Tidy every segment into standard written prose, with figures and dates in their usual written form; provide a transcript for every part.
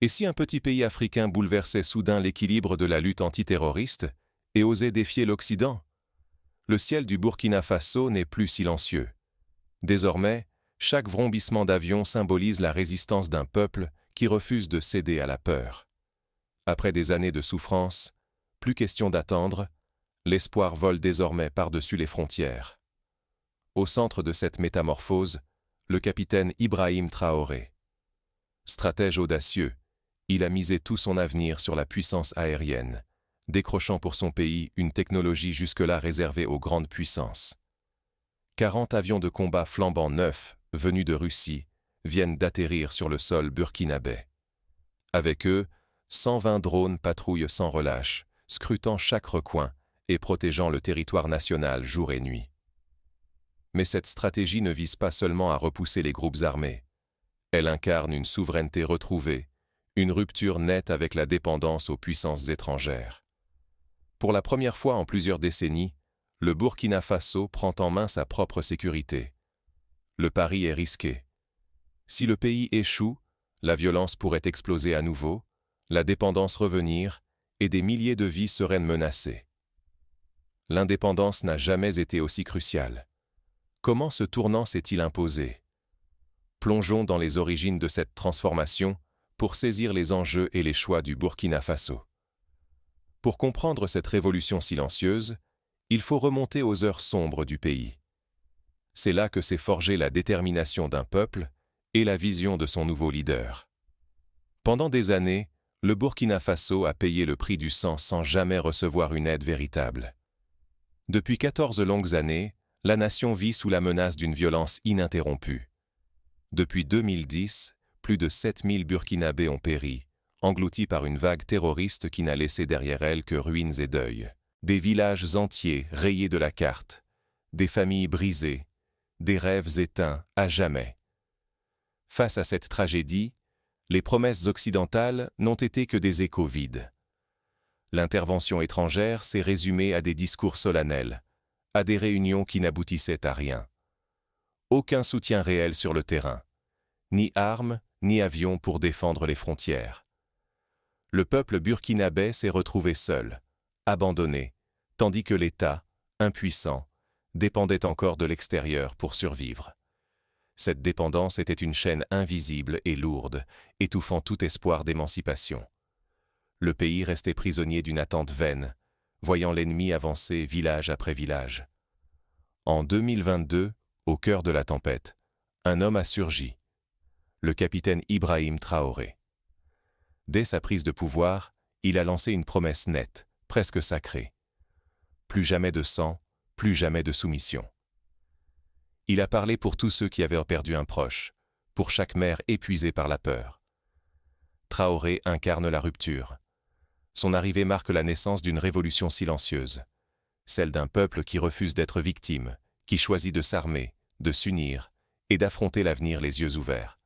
Et si un petit pays africain bouleversait soudain l'équilibre de la lutte antiterroriste et osait défier l'Occident? Le ciel du Burkina Faso n'est plus silencieux. Désormais, chaque vrombissement d'avion symbolise la résistance d'un peuple qui refuse de céder à la peur. Après des années de souffrance, plus question d'attendre, l'espoir vole désormais par-dessus les frontières. Au centre de cette métamorphose, le capitaine Ibrahim Traoré. Stratège audacieux, il a misé tout son avenir sur la puissance aérienne, décrochant pour son pays une technologie jusque-là réservée aux grandes puissances. 40 avions de combat flambant neufs, venus de Russie, viennent d'atterrir sur le sol burkinabé. Avec eux, 120 drones patrouillent sans relâche, scrutant chaque recoin et protégeant le territoire national jour et nuit. Mais cette stratégie ne vise pas seulement à repousser les groupes armés. Elle incarne une souveraineté retrouvée, une rupture nette avec la dépendance aux puissances étrangères. Pour la première fois en plusieurs décennies, le Burkina Faso prend en main sa propre sécurité. Le pari est risqué. Si le pays échoue, la violence pourrait exploser à nouveau, la dépendance revenir, et des milliers de vies seraient menacées. L'indépendance n'a jamais été aussi cruciale. Comment ce tournant s'est-il imposé? Plongeons dans les origines de cette transformation pour saisir les enjeux et les choix du Burkina Faso. Pour comprendre cette révolution silencieuse, il faut remonter aux heures sombres du pays. C'est là que s'est forgée la détermination d'un peuple et la vision de son nouveau leader. Pendant des années, le Burkina Faso a payé le prix du sang sans jamais recevoir une aide véritable. Depuis 14 longues années, la nation vit sous la menace d'une violence ininterrompue. Depuis 2010, plus de 7000 Burkinabés ont péri, engloutis par une vague terroriste qui n'a laissé derrière elle que ruines et deuil. Des villages entiers rayés de la carte, des familles brisées, des rêves éteints à jamais. Face à cette tragédie, les promesses occidentales n'ont été que des échos vides. L'intervention étrangère s'est résumée à des discours solennels, à des réunions qui n'aboutissaient à rien. Aucun soutien réel sur le terrain, ni armes, ni avions pour défendre les frontières. Le peuple burkinabé s'est retrouvé seul, abandonné, tandis que l'État, impuissant, dépendait encore de l'extérieur pour survivre. Cette dépendance était une chaîne invisible et lourde, étouffant tout espoir d'émancipation. Le pays restait prisonnier d'une attente vaine, voyant l'ennemi avancer village après village. En 2022, au cœur de la tempête, un homme a surgi, le capitaine Ibrahim Traoré. Dès sa prise de pouvoir, il a lancé une promesse nette, presque sacrée. Plus jamais de sang, plus jamais de soumission. Il a parlé pour tous ceux qui avaient perdu un proche, pour chaque mère épuisée par la peur. Traoré incarne la rupture. Son arrivée marque la naissance d'une révolution silencieuse, celle d'un peuple qui refuse d'être victime, qui choisit de s'armer, de s'unir et d'affronter l'avenir les yeux ouverts.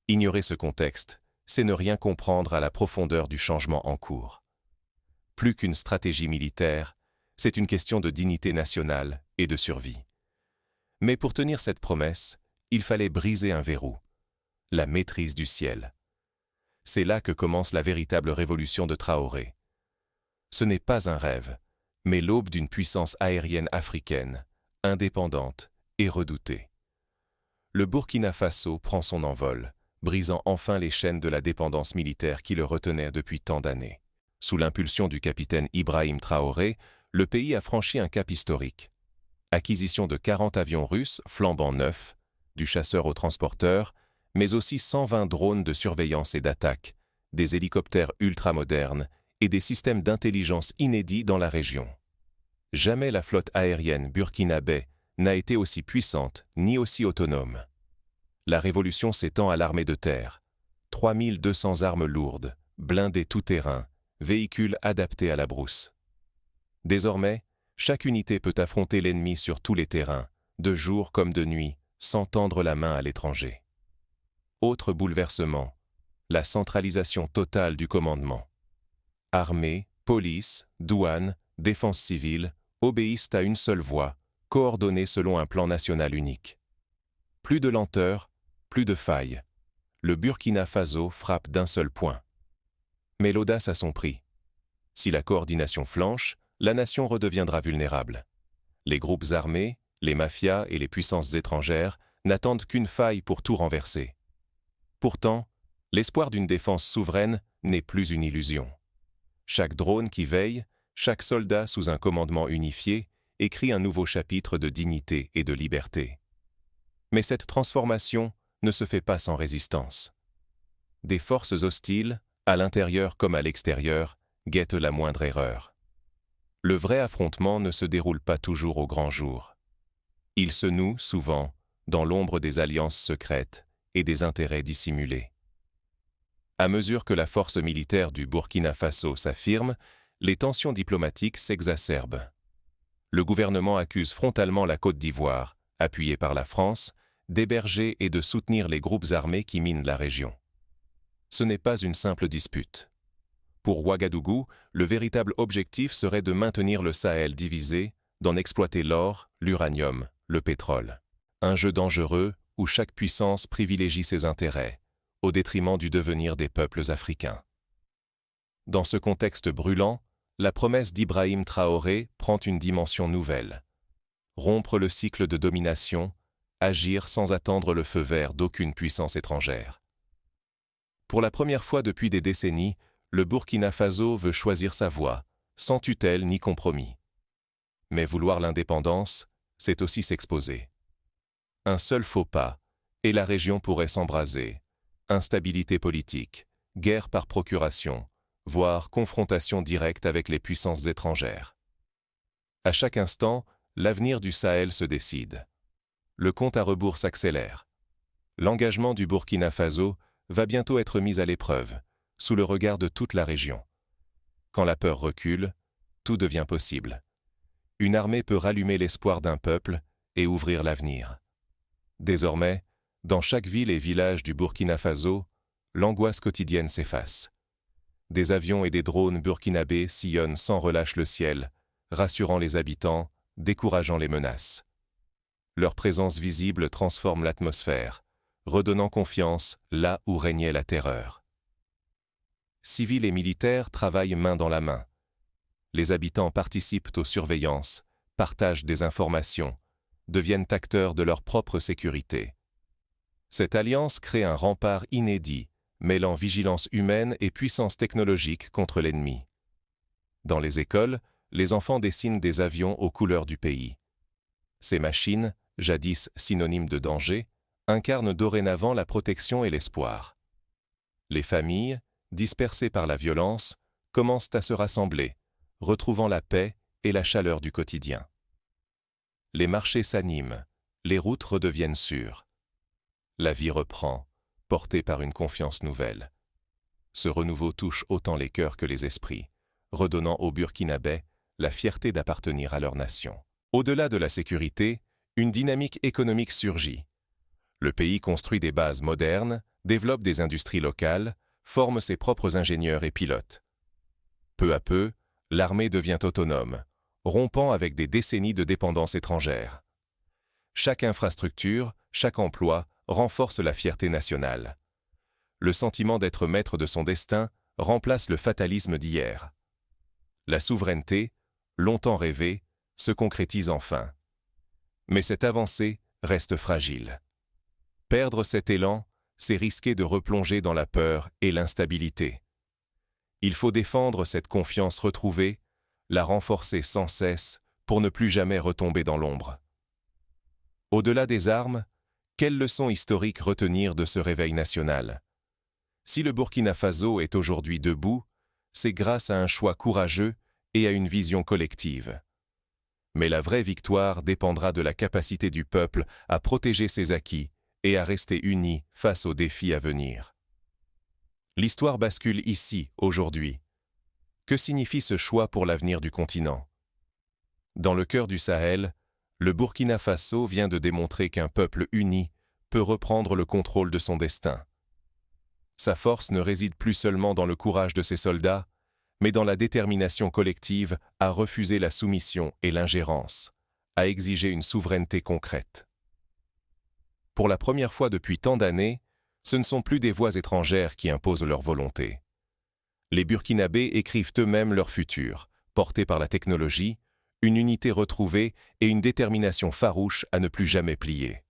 Ignorer ce contexte, c'est ne rien comprendre à la profondeur du changement en cours. Plus qu'une stratégie militaire, c'est une question de dignité nationale et de survie. Mais pour tenir cette promesse, il fallait briser un verrou, la maîtrise du ciel. C'est là que commence la véritable révolution de Traoré. Ce n'est pas un rêve, mais l'aube d'une puissance aérienne africaine, indépendante et redoutée. Le Burkina Faso prend son envol, brisant enfin les chaînes de la dépendance militaire qui le retenait depuis tant d'années. Sous l'impulsion du capitaine Ibrahim Traoré, le pays a franchi un cap historique. Acquisition de 40 avions russes flambant neufs, du chasseur au transporteur, mais aussi 120 drones de surveillance et d'attaque, des hélicoptères ultramodernes et des systèmes d'intelligence inédits dans la région. Jamais la flotte aérienne burkinabé n'a été aussi puissante ni aussi autonome. La révolution s'étend à l'armée de terre. 3200 armes lourdes, blindés tout-terrain, véhicules adaptés à la brousse. Désormais, chaque unité peut affronter l'ennemi sur tous les terrains, de jour comme de nuit, sans tendre la main à l'étranger. Autre bouleversement, la centralisation totale du commandement. Armée, police, douane, défense civile obéissent à une seule voix, coordonnée selon un plan national unique. Plus de lenteur, plus de failles. le Burkina Faso frappe d'un seul point. Mais l'audace a son prix. Si la coordination flanche, la nation redeviendra vulnérable. Les groupes armés, les mafias et les puissances étrangères n'attendent qu'une faille pour tout renverser. Pourtant, l'espoir d'une défense souveraine n'est plus une illusion. Chaque drone qui veille, chaque soldat sous un commandement unifié, écrit un nouveau chapitre de dignité et de liberté. Mais cette transformation ne se fait pas sans résistance. Des forces hostiles, à l'intérieur comme à l'extérieur, guettent la moindre erreur. Le vrai affrontement ne se déroule pas toujours au grand jour. Il se noue, souvent, dans l'ombre des alliances secrètes et des intérêts dissimulés. À mesure que la force militaire du Burkina Faso s'affirme, les tensions diplomatiques s'exacerbent. Le gouvernement accuse frontalement la Côte d'Ivoire, appuyée par la France, d'héberger et de soutenir les groupes armés qui minent la région. Ce n'est pas une simple dispute. Pour Ouagadougou, le véritable objectif serait de maintenir le Sahel divisé, d'en exploiter l'or, l'uranium, le pétrole. Un jeu dangereux où chaque puissance privilégie ses intérêts, au détriment du devenir des peuples africains. Dans ce contexte brûlant, la promesse d'Ibrahim Traoré prend une dimension nouvelle. Rompre le cycle de domination, agir sans attendre le feu vert d'aucune puissance étrangère. Pour la première fois depuis des décennies, le Burkina Faso veut choisir sa voie, sans tutelle ni compromis. Mais vouloir l'indépendance, c'est aussi s'exposer. Un seul faux pas, et la région pourrait s'embraser. Instabilité politique, guerre par procuration, voire confrontation directe avec les puissances étrangères. À chaque instant, l'avenir du Sahel se décide. Le compte à rebours s'accélère. L'engagement du Burkina Faso va bientôt être mis à l'épreuve, sous le regard de toute la région. Quand la peur recule, tout devient possible. Une armée peut rallumer l'espoir d'un peuple et ouvrir l'avenir. Désormais, dans chaque ville et village du Burkina Faso, l'angoisse quotidienne s'efface. Des avions et des drones burkinabés sillonnent sans relâche le ciel, rassurant les habitants, décourageant les menaces. Leur présence visible transforme l'atmosphère, redonnant confiance là où régnait la terreur. Civils et militaires travaillent main dans la main. Les habitants participent aux surveillances, partagent des informations, deviennent acteurs de leur propre sécurité. Cette alliance crée un rempart inédit, mêlant vigilance humaine et puissance technologique contre l'ennemi. Dans les écoles, les enfants dessinent des avions aux couleurs du pays. Ces machines, jadis synonymes de danger, incarnent dorénavant la protection et l'espoir. Les familles, dispersées par la violence, commencent à se rassembler, retrouvant la paix et la chaleur du quotidien. Les marchés s'animent, les routes redeviennent sûres. La vie reprend, portée par une confiance nouvelle. Ce renouveau touche autant les cœurs que les esprits, redonnant aux Burkinabés la fierté d'appartenir à leur nation. Au-delà de la sécurité, une dynamique économique surgit. Le pays construit des bases modernes, développe des industries locales, forme ses propres ingénieurs et pilotes. Peu à peu, l'armée devient autonome, rompant avec des décennies de dépendance étrangère. Chaque infrastructure, chaque emploi renforce la fierté nationale. Le sentiment d'être maître de son destin remplace le fatalisme d'hier. La souveraineté, longtemps rêvée, se concrétise enfin. Mais cette avancée reste fragile. Perdre cet élan, c'est risquer de replonger dans la peur et l'instabilité. Il faut défendre cette confiance retrouvée, la renforcer sans cesse pour ne plus jamais retomber dans l'ombre. Au-delà des armes, quelles leçons historiques retenir de ce réveil national? Si le Burkina Faso est aujourd'hui debout, c'est grâce à un choix courageux et à une vision collective. Mais la vraie victoire dépendra de la capacité du peuple à protéger ses acquis et à rester unis face aux défis à venir. L'histoire bascule ici, aujourd'hui. Que signifie ce choix pour l'avenir du continent? Dans le cœur du Sahel, le Burkina Faso vient de démontrer qu'un peuple uni peut reprendre le contrôle de son destin. Sa force ne réside plus seulement dans le courage de ses soldats, mais dans la détermination collective à refuser la soumission et l'ingérence, à exiger une souveraineté concrète. Pour la première fois depuis tant d'années, Ce ne sont plus des voix étrangères qui imposent leur volonté. Les Burkinabés écrivent eux-mêmes leur futur, portés par la technologie, une unité retrouvée et une détermination farouche à ne plus jamais plier.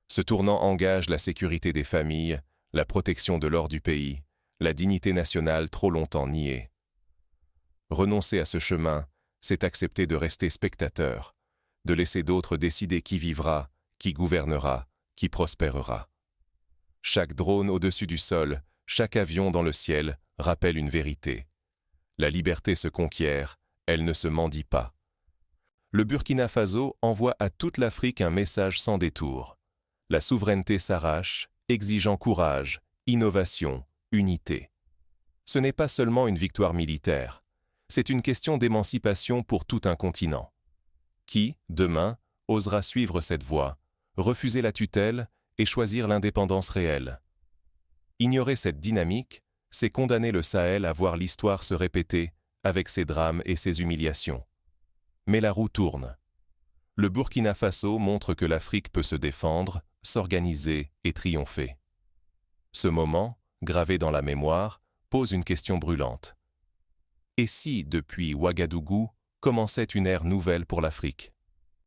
Ce tournant engage la sécurité des familles, la protection de l'or du pays, la dignité nationale trop longtemps niée. Renoncer à ce chemin, c'est accepter de rester spectateur, de laisser d'autres décider qui vivra, qui gouvernera, qui prospérera. Chaque drone au-dessus du sol, chaque avion dans le ciel rappelle une vérité. La liberté se conquiert, elle ne se mendie pas. Le Burkina Faso envoie à toute l'Afrique un message sans détour. La souveraineté s'arrache, exigeant courage, innovation, unité. Ce n'est pas seulement une victoire militaire, c'est une question d'émancipation pour tout un continent. Qui, demain, osera suivre cette voie, refuser la tutelle et choisir l'indépendance réelle? Ignorer cette dynamique, c'est condamner le Sahel à voir l'histoire se répéter avec ses drames et ses humiliations. Mais la roue tourne. Le Burkina Faso montre que l'Afrique peut se défendre, s'organiser et triompher. Ce moment, gravé dans la mémoire, pose une question brûlante. Et si, depuis Ouagadougou, commençait une ère nouvelle pour l'Afrique?